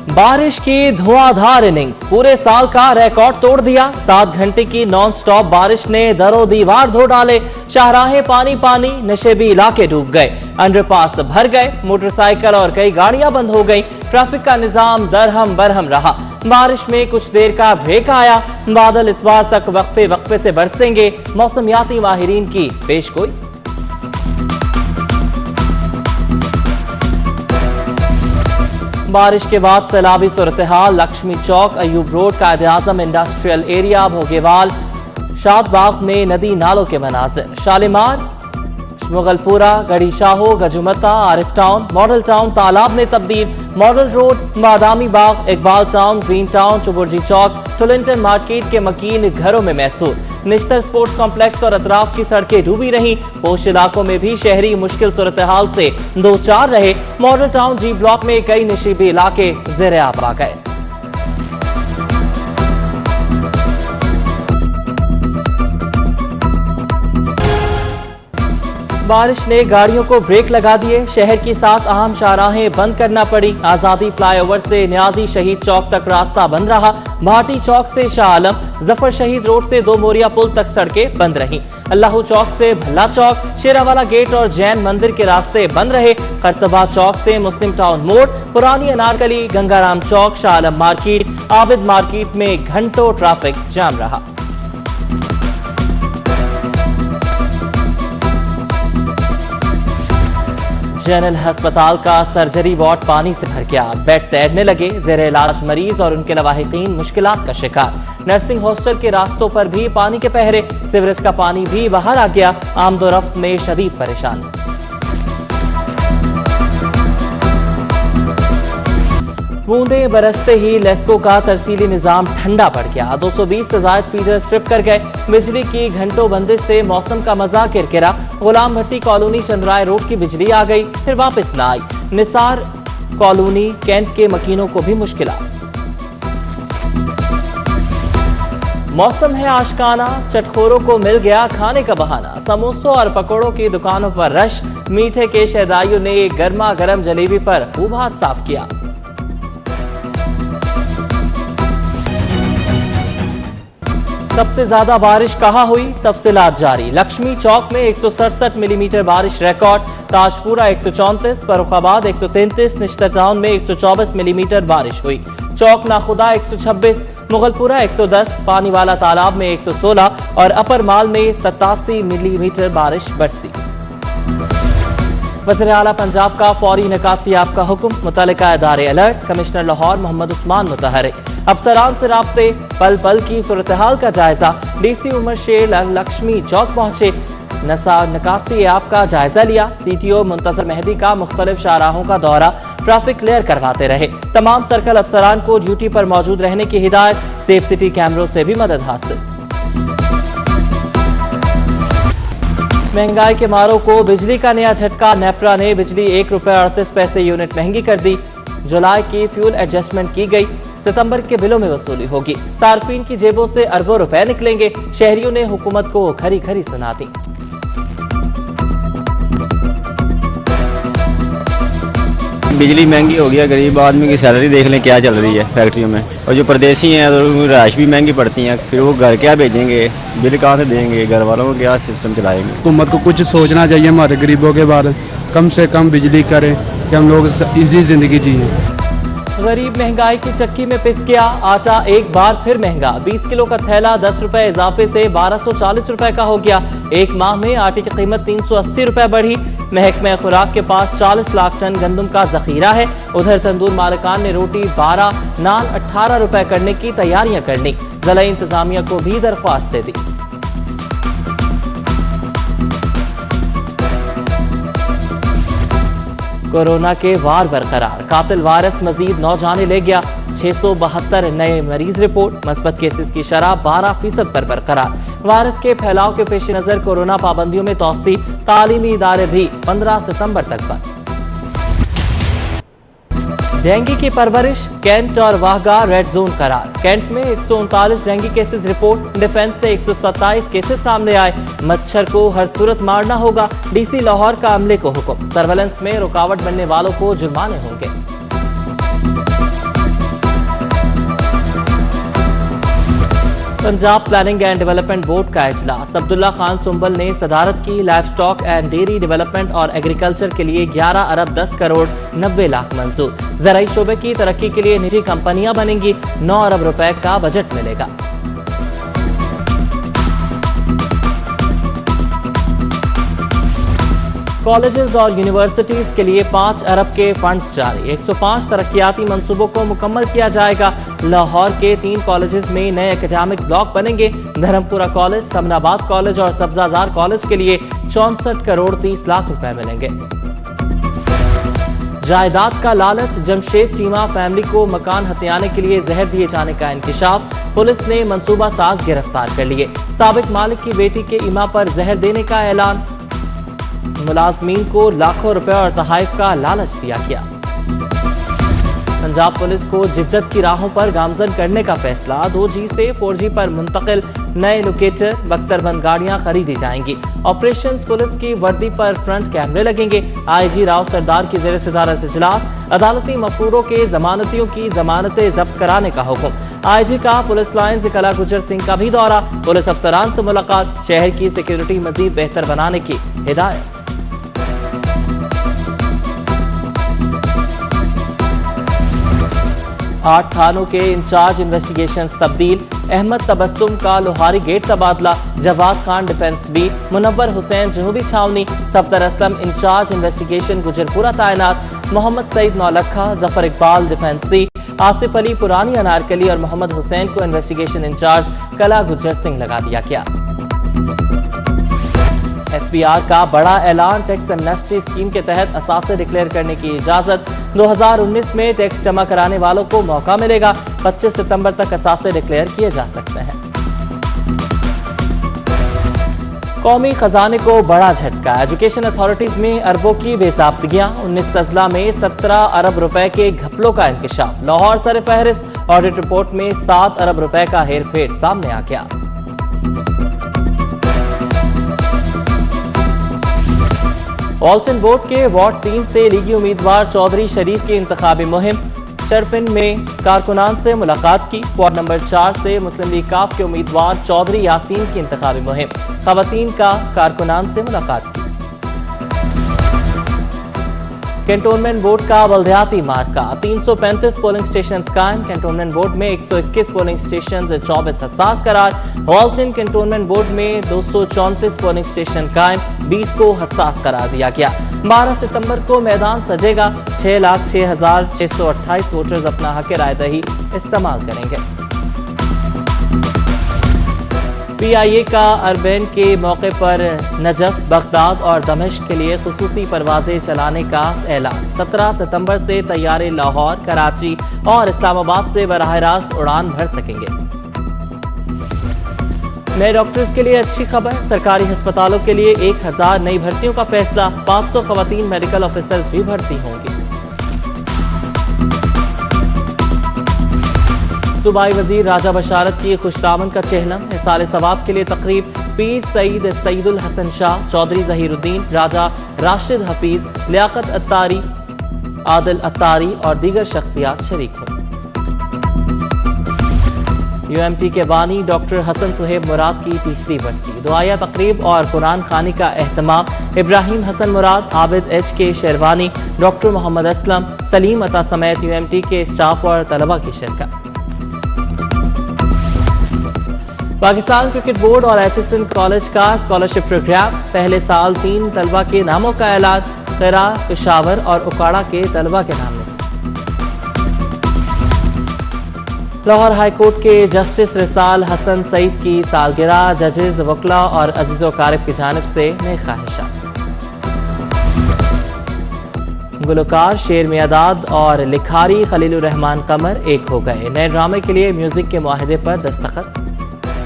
बारिश की धुआंधार इनिंग्स पूरे साल का रिकॉर्ड तोड़ दिया। 7 घंटे की नॉन स्टॉप बारिश ने दरो दीवार धो डाले। शाहराहें पानी पानी, नशेबी इलाके डूब गए, अंडरपास भर गए, मोटरसाइकिल और कई गाड़ियां बंद हो गईं। ट्रैफिक का निजाम दरहम बरहम रहा। बारिश में कुछ देर का ब्रेक आया। बादल इतवार तक वक्फे वक्फे से बरसेंगे, मौसमियाती माहिरीन की पेशगोई। बारिश के बाद सैलाबी सूरत-ए-हाल। Lakshmi Chowk, Ayub road, Quaid-e-Azam industrial area, Bhogewal, Shadbagh में नदी नालों के मनाजिर। Shalimar, Mughalpura, Garhi Shahu, Gajumatta, Arif town, model town तालाब में तब्दील। Model road, Badami Bagh, Iqbal town, green town, Chauburji Chowk, Tollinton market के मकीन घरों में महसूस। निश्तर स्पोर्ट्स कॉम्प्लेक्स और अतराफ की सड़कें डूबी रहीं। पोश इलाकों में भी शहरी मुश्किल सूरत हाल से दो चार रहे। मॉडल टाउन जी ब्लॉक में कई नशीबी इलाके ज़ेरे आब आ गए। बारिश ने गाड़ियों को ब्रेक लगा दिए। शहर की 7 अहम शाहराहें बंद करना पड़ी। आजादी फ्लाईओवर से न्याजी शहीद चौक तक रास्ता बंद रहा। भाटी चौक से शाह आलम, जफर शहीद रोड से 2 मोरिया पुल तक सड़कें बंद रहीं। अल्लाहू चौक से भल्ला चौक, शेरावाला गेट और जैन मंदिर के रास्ते बंद रहे। करतबा चौक से मुस्लिम टाउन मोड़, पुरानी अनारकली, गंगाराम चौक, शाह आलम मार्केट, आबिद मार्केट में घंटों ट्रैफिक जाम रहा। जनरल अस्पताल का सर्जरी वार्ड पानी से भर गया। बेड तैरने लगे। जेरे इलाज मरीज और उनके लवाहिकीन मुश्किलात का शिकार। नर्सिंग हॉस्टल के रास्तों पर भी पानी के पहरे। सीवरेज का पानी भी बाहर आ गया। आमदोरफ्त में शदीद परेशानी। बूंदे बरसते ही लेस्को का तरसीली निजाम ठंडा पड़ गया। 220 से ज्यादा फीडर स्ट्रिप कर गए। बिजली की घंटों बंदिश से मौसम का मजा किरकिरा। गुलाम भट्टी कॉलोनी चंद्राय रोड की बिजली आ गई, फिर वापस न आई। निसार कॉलोनी कैंट के मकीनों को भी मुश्किल। मौसम है आशकाना, चटखोरों को मिल गया खाने का बहाना। समोसों और पकौड़ों की दुकानों पर रश। मीठे के शहदाइयों ने गर्मा गर्म जलेबी पर खूब हाथ साफ किया। सबसे ज्यादा बारिश कहां हुई, तफसीलात जारी। लक्ष्मी चौक में 167 मिलीमीटर बारिश रिकॉर्ड। ताजपुरा 134, फर्रुखाबाद 133, निश्तर टाउन में 124 मिलीमीटर बारिश हुई। चौक नाखुदा 126, मुगलपुरा 110, पानीवाला तालाब में 116 और अपर माल में 87 मिलीमीटर बारिश बरसी। वज़ीर आला पंजाब का फौरी निकासी आपका हुक्म। मुतल्लिका इदारे अलर्ट। कमिश्नर लाहौर मोहम्मद उस्मान मुतहरिक। अफसरान से राब्ते, पल पल की सूरत हाल का जायजा। डीसी उमर शेर लक्ष्मी चौक पहुंचे, निकासी आपका जायजा लिया। सीटीओ मुंतजर मेहदी का मुख्तलिफ शाहराहों का दौरा, ट्रैफिक क्लियर करवाते रहे। तमाम सर्कल अफसरान को ड्यूटी पर मौजूद रहने की हिदायत। सेफ सिटी कैमरों से भी मदद हासिल। महंगाई के मारों को बिजली का नया झटका। नेपरा ने बिजली 1 रुपये 38 पैसे यूनिट महंगी कर दी। जुलाई की फ्यूल एडजस्टमेंट की गई। सितंबर के बिलों में वसूली होगी। सार्फिन की जेबों से अरबों रुपए निकलेंगे। शहरियों ने हुकूमत को खरी खरी सुना दी। बिजली महंगी हो गया, गरीब आदमी की सैलरी देख लें क्या चल रही है फैक्ट्रियों में। और जो परदेसी हैं तो राश भी महंगी पड़ती हैं, फिर वो घर क्या भेजेंगे, बिल कहाँ से देंगे, घर वालों को क्या सिस्टम चलाएंगे। हुकूमत को कुछ सोचना चाहिए हमारे गरीबों के बारे में। कम से कम बिजली करें कि हम लोग इजी जिंदगी जिए। गरीब महंगाई की चक्की में पिस गया। आटा एक बार फिर महंगा। 20 किलो का थैला 10 रुपए इजाफे से 1240 रुपए का हो गया। एक माह में आटे की कीमत 380 रुपए बढ़ी। महकमे खुराक के पास 40 लाख टन गंदम का जखीरा है। उधर तंदूर मालिकान ने रोटी 12, नान 18 रुपए करने की तैयारियां कर ली। जिला इंतजामिया को भी दरख्वास्त दे दी। कोरोना के वार बरकरार। कातिल वायरस मजीद 9 जाने ले गया। 672 नए मरीज रिपोर्ट। मस्बत केसेस की शरह 12% पर बरकरार। वायरस के फैलाव के पेश नजर कोरोना पाबंदियों में तौसी। तालीमी इदारे भी 15 सितंबर तक बंद। डेंगू की परवरिश। कैंट और वाहगा रेड जोन करार। कैंट में 139 डेंगू केसेस रिपोर्ट। डिफेंस से 127 केसेस सामने आए। मच्छर को हर सूरत मारना होगा। डीसी लाहौर का अमले को हुक्म। सर्वेलेंस में रुकावट बनने वालों को जुर्माने होंगे। Punjab planning and development board का इजलास। अब्दुल्ला खान सुंबल ने सदारत की। Life stock and dairy development और एग्रीकल्चर के लिए 11 अरब 10 करोड़ 90 लाख मंजूर। ज़राई शोबे की तरक्की के लिए निजी कंपनियां बनेंगी। 9 अरब रुपए का बजट मिलेगा। कॉलेजेस और यूनिवर्सिटीज के लिए 5 अरब के फंड्स जारी। 105 तरक्याती मंसूबों को मुकम्मल किया जाएगा। लाहौर के 3 कॉलेजेस में नए एकेडमिक ब्लॉक बनेंगे। धर्मपुरा कॉलेज, समनाबाद कॉलेज और सब्जाजार कॉलेज के लिए 64 करोड़ 30 लाख रुपए मिलेंगे। जायदाद का लालच। जमशेद चीमा फैमिली को मकान हथियाने के लिए जहर दिए जाने का इंकिशाफ। पुलिस ने मंसूबा साज गिरफ्तार कर लिए। साबिक मालिक की बेटी के इमा पर जहर देने का ऐलान। मुलाजमीन को लाखों रुपए और तहाइफ का लालच दिया गया। पंजाब पुलिस को जिद्दत की राहों पर गामजन करने का फैसला। 2G से 4G पर मुंतकिल नए लोकेटर बख्तरबंद गाड़ियां खरीदी जाएंगी। ऑपरेशंस पुलिस की वर्दी पर फ्रंट कैमरे लगेंगे। IG राव सरदार की ज़ेर सदारत इजलास। अदालती मफरूरों के जमानतियों की जमानतें जब्त कराने का हुक्म। IG का पुलिस लाइन से कला गुजर सिंह का भी दौरा। पुलिस अफसरान से मुलाकात। शहर की सिक्योरिटी मजीद बेहतर बनाने की हिदायत। 8 थानों के इंचार्ज इन्वेस्टिगेशन तब्दील। अहमद तबस्सुम का लोहारी गेट तबादला। Jawad Khan defence B. मुनव्वर हुसैन जनूबी छावनी। सफदर असलम इंचार्ज इन्वेस्टिगेशन गुजरपुरा तैनात। Mohammad Saeed Naulakha, Zafar Iqbal defence C. आसिफ अली पुरानी अनारकली और मोहम्मद हुसैन को इन्वेस्टिगेशन इंचार्ज कला गुजर सिंह लगा दिया गया। FBR का बड़ा ऐलान। टैक्स एमनेस्टी स्कीम के तहत असासे डिक्लेयर करने की इजाजत। 2019 में टैक्स जमा कराने वालों को मौका मिलेगा। 25 सितंबर तक असासे डिक्लेयर किए जा सकते हैं। कौमी खजाने को बड़ा झटका। एजुकेशन अथॉरिटीज में अरबों की बेसाब्तगियां। 19 अजला में 17 अरब रुपए के घपलों का इंकशाफ। लाहौर सर फहरिस्त। ऑडिट रिपोर्ट में 7 अरब रुपए का हेरफेर सामने आ गया। ऑल्टन बोर्ड के वार्ड 3 से लीगी उम्मीदवार चौधरी शरीफ की इंतखाबी मुहिम। चरपिन में कारकुनान से मुलाकात की। वार्ड नंबर 4 से मुस्लिम लीग काफ के उम्मीदवार चौधरी यासीन की इंतखाबी मुहिम। खवातीन का कारकुनान से मुलाकात की। कैंटोनमेंट बोर्ड का बल्दियाती मार्का। 335 पोलिंग स्टेशन कायम। कैंटोनमेंट बोर्ड में 121 पोलिंग स्टेशन 24 हसास करार। ऑल्टन कैंटोनमेंट बोर्ड में 234 पोलिंग स्टेशन कायम। 20 को हसास करार दिया गया। 12 सितंबर को मैदान सजेगा। 6,06,628 वोटर्स अपना हक रायदही इस्तेमाल करेंगे। PIA का अरबैन के मौके पर नजफ, बगदाद और दमिश्क के लिए खुसूसी परवाजें चलाने का ऐलान। 17 सितंबर से तैयारे लाहौर, कराची और इस्लामाबाद से बराह रास्त उड़ान भर सकेंगे। नए डॉक्टर्स के लिए अच्छी खबर। सरकारी अस्पतालों के लिए 1000 नई भर्तियों का फैसला। 500 खवातीन मेडिकल ऑफिसर्स भी भर्ती होंगी। सूबाई वजीर राजा बशारत की खुशदामद का चेहलम। इसाले सवाब के लिए तकरीब। पीर सईद सईदुल हसन शाह, चौधरी जहीरुद्दीन, राजा राशिद हफीज, लियाकत अत्तारी, आदिल अत्तारी और दीगर शख्सियात शरीक हुई। UMT के बानी डॉक्टर हसन सुहेब मुराद की तीसरी बरसी। दुआया तकरीब और कुरान खानी का एहतमाम। इब्राहिम हसन मुराद, आबिद HK शेरवानी, डॉक्टर मोहम्मद असलम, सलीम अता समेत UMT के स्टाफ और तलबा की शिरकत। पाकिस्तान क्रिकेट बोर्ड और HSN कॉलेज का स्कॉलरशिप प्रोग्राम। पहले साल 3 तलबा के नामों का ऐलान। खैरा, पेशावर और उकाड़ा के तलबा के नाम। लाहौर हाईकोर्ट के जस्टिस रिसाल हसन सईद की सालगिरह। जजेस, वकला और अजीज़ो कारब की जानिब से नेक ख्वाहिशात। गुलकार शेर मियादाद और लिखारी खलीलुर रहमान कमर एक हो गए। नए ड्रामे के लिए म्यूजिक के मुआहदे पर दस्तखत।